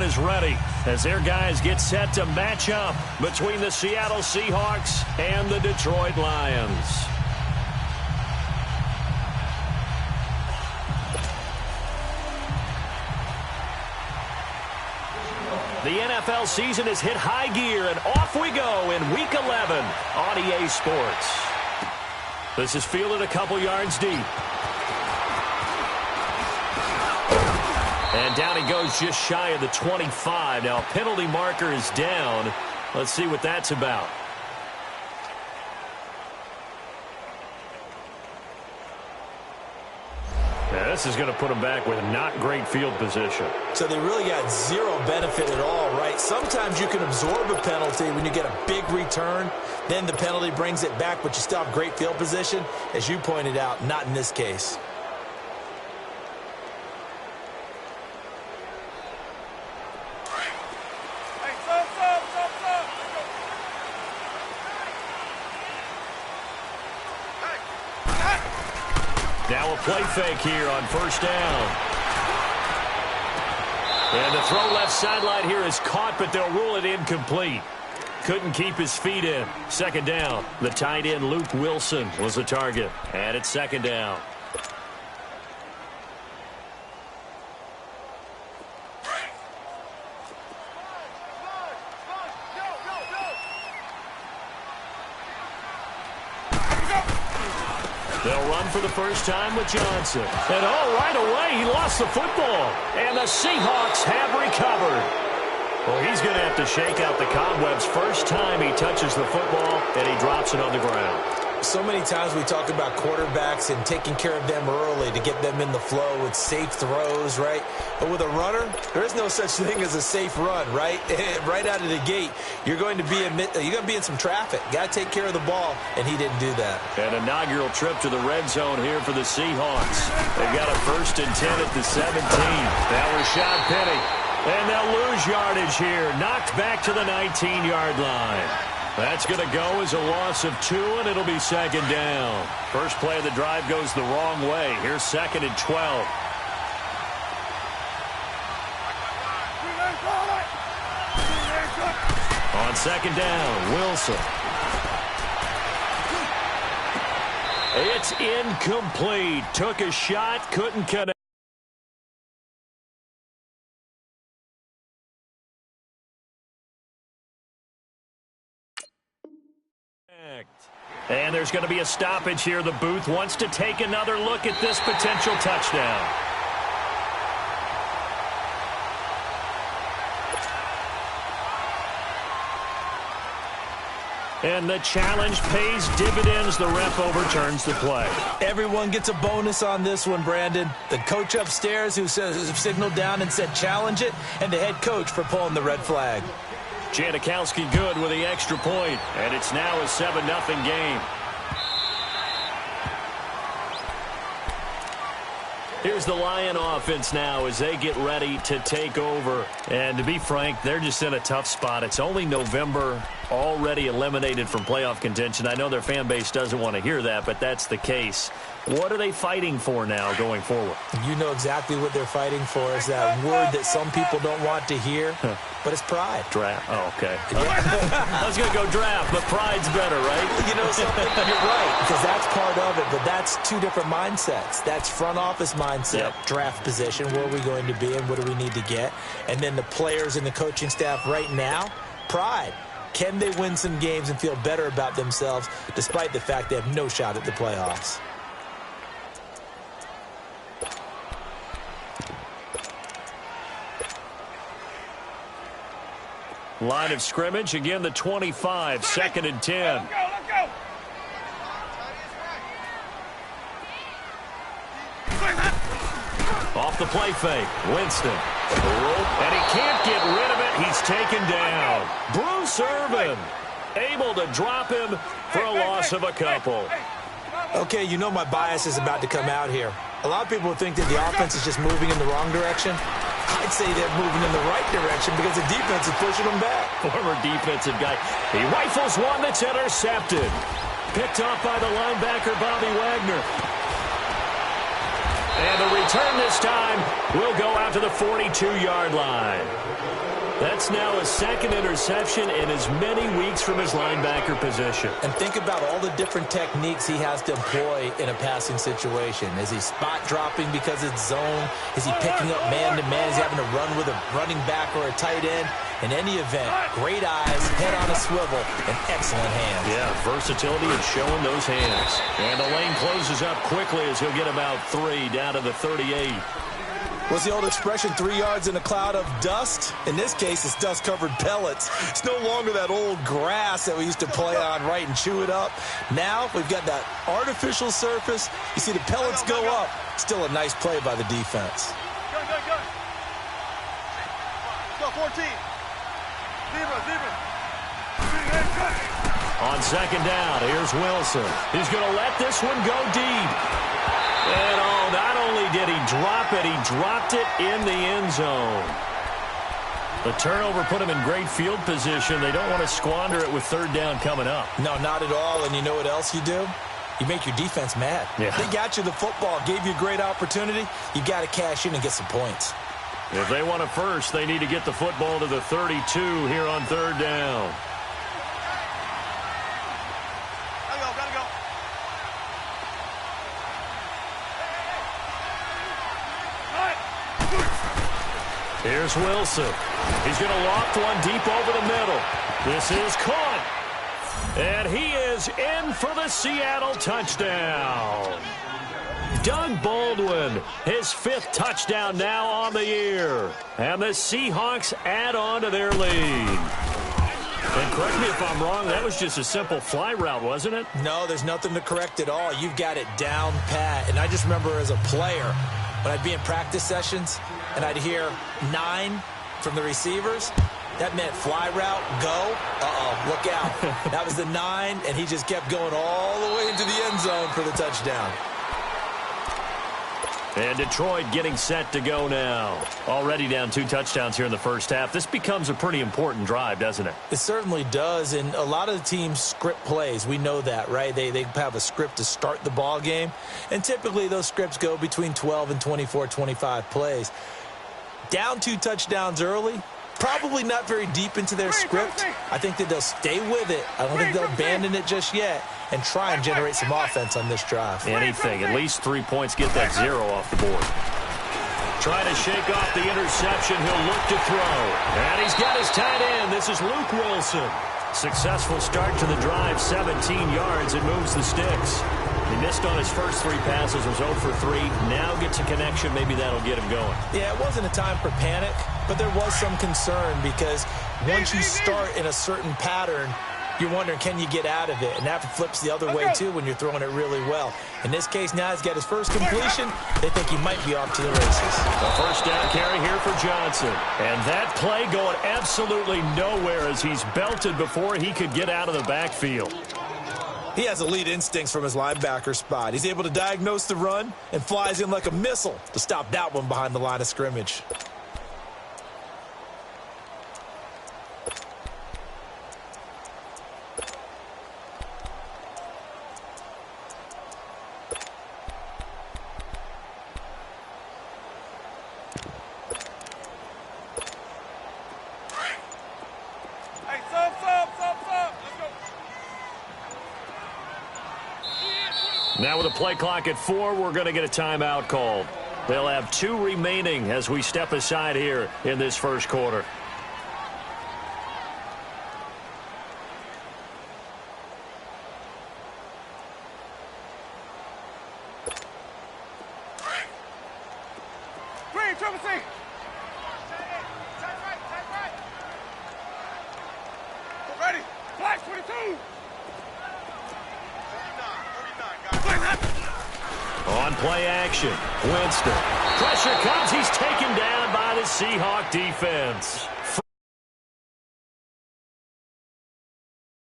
is ready as their guys get set to match up between the Seattle Seahawks and the Detroit Lions. The NFL season has hit high gear, and off we go in Week 11 on EA Sports. This is fielded a couple yards deep. And down he goes just shy of the 25. Now, a penalty marker is down. Let's see what that's about. Now, this is going to put him back with not great field position. So they really got zero benefit at all, right? Sometimes you can absorb a penalty when you get a big return. Then the penalty brings it back, but you still have great field position. As you pointed out, not in this case. Now a play fake here on first down. And the throw left sideline here is caught, but they'll rule it incomplete. Couldn't keep his feet in. Second down. The tight end, Luke Wilson, was the target. And it's second down. They'll run for the first time with Johnson. And right away, he lost the football. And the Seahawks have recovered. Well, he's going to have to shake out the cobwebs first time he touches the football, and he drops it on the ground. So many times we talk about quarterbacks and taking care of them early to get them in the flow with safe throws, right? But with a runner, there is no such thing as a safe run, right? Right out of the gate, you're going to be in some traffic. Got to take care of the ball, and he didn't do that. An inaugural trip to the red zone here for the Seahawks. They've got a 1st and 10 at the 17. Now Rashad Penny. And they'll lose yardage here. Knocked back to the 19-yard line. That's going to go as a loss of 2, and it'll be second down. First play of the drive goes the wrong way. Here's 2nd and 12. On second down, Wilson. It's incomplete. Took a shot, couldn't connect. And there's going to be a stoppage here. The booth wants to take another look at this potential touchdown. And the challenge pays dividends. The ref overturns the play. Everyone gets a bonus on this one, Brandon. The coach upstairs who signaled down and said challenge it, and the head coach for pulling the red flag. Janikowski good with the extra point, and it's now a 7-0 game. Here's the Lion offense now as they get ready to take over. And to be frank, they're just in a tough spot. It's only November, already eliminated from playoff contention. I know their fan base doesn't want to hear that, but that's the case. What are they fighting for now going forward? You know exactly what they're fighting for. Is that word that some people don't want to hear, but it's pride. Draft. Oh, okay. I was going to go draft, but pride's better, right? You know something? You're right, because that's part of it, but that's two different mindsets. That's front office mindset, draft position, where are we going to be and what do we need to get? And then the players and the coaching staff right now, pride. Can they win some games and feel better about themselves despite the fact they have no shot at the playoffs? Line of scrimmage, again the 25, 2nd and 10. Let's go. Off the play fake, Winston. And he can't get rid of it. He's taken down. Bruce Irvin able to drop him for a loss of a couple. Okay, you know my bias is about to come out here. A lot of people think that the offense is just moving in the wrong direction. I'd say they're moving in the right direction because the defense is pushing them back. Former defensive guy. He rifles one that's intercepted. Picked off by the linebacker, Bobby Wagner. And the return this time will go out to the 42-yard line. That's now his second interception in as many weeks from his linebacker position. And think about all the different techniques he has to employ in a passing situation. Is he spot dropping because it's zone? Is he picking up man-to-man? Is he having to run with a running back or a tight end? In any event, great eyes, head on a swivel, and excellent hands. Yeah, versatility and showing those hands. And the lane closes up quickly as he'll get about 3 down to the 38. What's the old expression, 3 yards in a cloud of dust? In this case, it's dust-covered pellets. It's no longer that old grass that we used to play on, right, and chew it up. Now we've got that artificial surface. You see the pellets go up. Still a nice play by the defense. Go, 14. Zebra. On second down, here's Wilson. He's going to let this one go deep. And, not only did he drop it, he dropped it in the end zone. The turnover put him in great field position. They don't want to squander it with third down coming up. No, not at all. And you know what else you do? You make your defense mad. Yeah. They got you the football, gave you a great opportunity. You got to cash in and get some points. If they want a first, they need to get the football to the 32 here on third down. Gotta go. Here's Wilson. He's going to loft one deep over the middle. This is caught. And he is in for the Seattle touchdown. Doug Baldwin, his 5th touchdown now on the year. And the Seahawks add on to their lead. And correct me if I'm wrong, that was just a simple fly route, wasn't it? No, there's nothing to correct at all. You've got it down pat. And I just remember as a player, when I'd be in practice sessions and I'd hear 9 from the receivers, that meant fly route, go. Look out. That was the 9, and he just kept going all the way into the end zone for the touchdown. And Detroit getting set to go now. Already down 2 touchdowns here in the first half. This becomes a pretty important drive, doesn't it? It certainly does, and a lot of the teams script plays. We know that, right? They have a script to start the ball game, and typically those scripts go between 12 and 24, 25 plays. Down 2 touchdowns early, probably not very deep into their script. I think that they'll stay with it. I don't think they'll abandon it just yet and try and generate some offense on this drive. Anything. At least 3 points, get that 0 off the board. Trying to shake off the interception. He'll look to throw. And he's got his tight end. This is Luke Wilson. Successful start to the drive, 17 yards, and moves the sticks. He missed on his first 3 passes, was 0 for 3. Now gets a connection. Maybe that'll get him going. Yeah, it wasn't a time for panic, but there was some concern because once you start in a certain pattern, you're wondering, can you get out of it? And that flips the other way, too, when you're throwing it really well. In this case, now he's got his first completion. They think he might be off to the races. A first down carry here for Johnson. And that play going absolutely nowhere as he's belted before he could get out of the backfield. He has elite instincts from his linebacker spot. He's able to diagnose the run and flies in like a missile to stop that one behind the line of scrimmage. Now with a play clock at 4, we're going to get a timeout called. They'll have 2 remaining as we step aside here in this first quarter. Green, triple C. Ready. Flash 22. On play action, Winston. Pressure comes. He's taken down by the Seahawk defense.